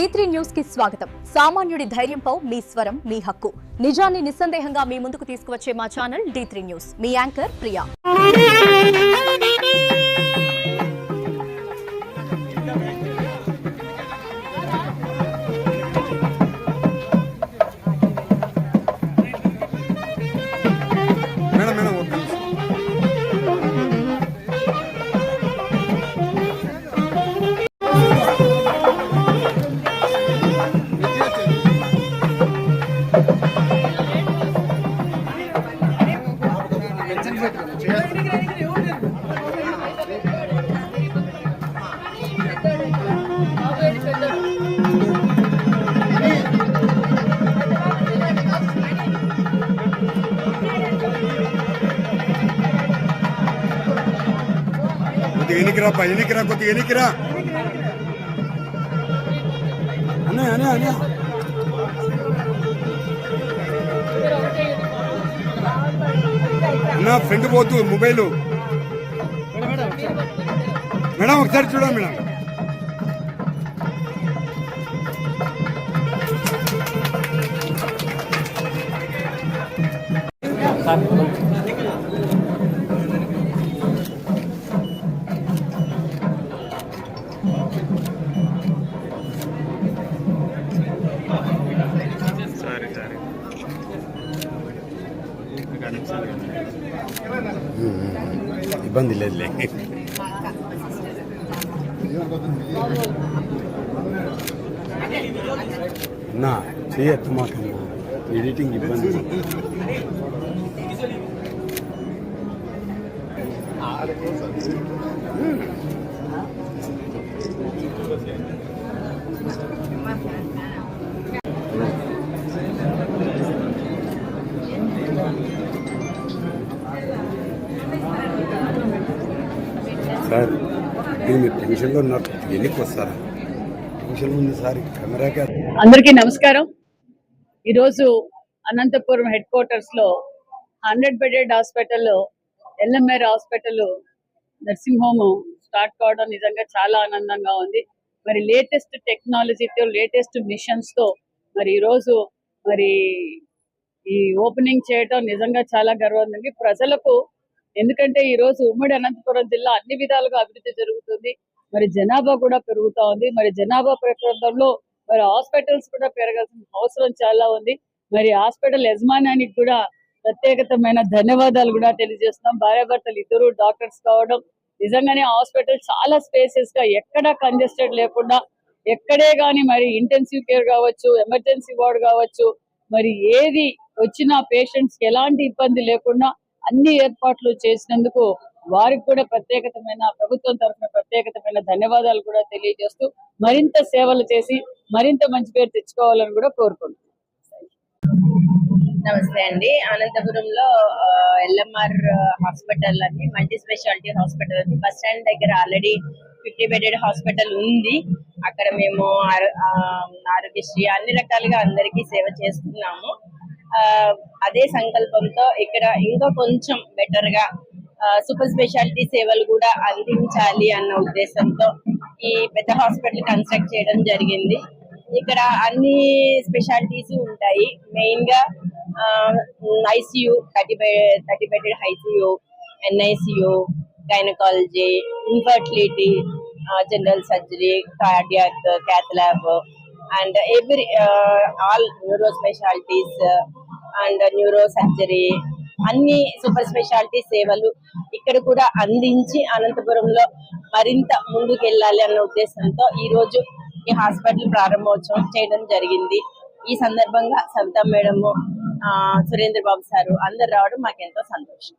D3 news కి స్వాగతం. సామాన్యుడి ధైర్యంపై మీ స్వరం మీ హక్కు. నిజాన్ని నిస్సందేహంగా మీ ముందుకు తీసుకువచ్చే మా ఛానల్ D3 న్యూస్. మీ యాంకర్ ప్రియా. ఎనికిరా కొద్దిగా ఎనికిరా అన్నా ఫ్రెండ్ పోతూ మొబైల్ మేడం ఒకసారి చూడండి మేడం. ఇబ్బంది లేదులే. నా చేయొద్దు మాకు ఎడిటింగ్ ఇబ్బంది. సార్ మీరు టెన్షన్లో ఉన్నారు, ఎన్నికి వస్తారా? టెన్షన్ ఉంది సార్. కెమెరాకి అందరికీ నమస్కారం. ఈరోజు అనంతపురం హెడ్ క్వార్టర్స్ లో 100 bedded hospital, LMR hospital, nursing home start కావడం నిజంగా చాలా ఆనందంగా ఉంది. మరి లేటెస్ట్ టెక్నాలజీతో, లేటెస్ట్ మిషన్స్ తో మరి ఈరోజు మరి ఈ ఓపెనింగ్ చేయడం నిజంగా చాలా గర్వంగా ప్రజలకు. ఎందుకంటే ఈ రోజు ఉమ్మడి అనంతపురం జిల్లా అన్ని విధాలుగా అభివృద్ధి జరుగుతుంది. మరి జనాభా కూడా పెరుగుతా ఉంది. మరి జనాభా పెరగడంలో మరి హాస్పిటల్స్ కూడా పెరగాల్సిన అవసరం చాలా ఉంది. మరి హాస్పిటల్ యజమానానికి కూడా ప్రత్యేకమైన ధన్యవాదాలు కూడా తెలియజేస్తున్నాం. భార్యాభర్తలు ఇద్దరు డాక్టర్స్ కావడం నిజంగానే హాస్పిటల్ చాలా స్పేసెస్ గా, ఎక్కడా కంజెస్టెడ్ లేకుండా, ఎక్కడే కానీ మరి ఇంటెన్సివ్ కేర్ కావచ్చు, ఎమర్జెన్సీ వార్డ్ కావచ్చు, మరి ఏది వచ్చినా పేషెంట్స్ కి ఎలాంటి ఇబ్బంది లేకుండా అన్ని ఏర్పాట్లు చేసినందుకు వారికి కూడా ప్రభుత్వం తరఫున ప్రత్యేకమైన ధన్యవాదాలు కూడా తెలియజేస్తూ మరింత సేవలు చేసి మరింత మంచి పేరు తెచ్చుకోవాలని కూడా కోరుకుంటున్నాను. నమస్తే అండి. అనంతపురంలో LMR హాస్పిటల్ అని, మల్టీ స్పెషాలిటీ హాస్పిటల్ అని బస్ స్టాండ్ దగ్గర ఆల్రెడీ 50 బెడెడ్ హాస్పిటల్ ఉంది. అక్కడ మేము ఆరోగ్యశ్రీ అన్ని రకాలుగా అందరికీ సేవ చేస్తున్నాము. అదే సంకల్పంతో ఇక్కడ ఇంకా కొంచెం బెటర్ గా సూపర్ స్పెషాలిటీ సేవలు కూడా అందించాలి అన్న ఉద్దేశంతో ఈ పెద్ద హాస్పిటల్ కన్స్ట్రక్ట్ చేయడం జరిగింది. ఇక్కడ అన్ని స్పెషాలిటీస్ ఉంటాయి. మెయిన్ గా ICU, 30 bedded ICU, NICU, gynaecology, infertility, general surgery, cardiac, cath lab and all neuro specialities and neuro surgery, అన్ని సూపర్ స్పెషాలిటీ సేవలు ఇక్కడ కూడా అందించి అనంతపురంలో మరింత ముందుకెళ్ళాలి అన్న ఉద్దేశంతో ఈ రోజు ఈ హాస్పిటల్ ప్రారంభోత్సవం చేయడం జరిగింది. ఈ సందర్భంగా సవితా మేడము, సురేంద్ర బాబు సారు అందరు రావడం మాకెంతో సంతోషం.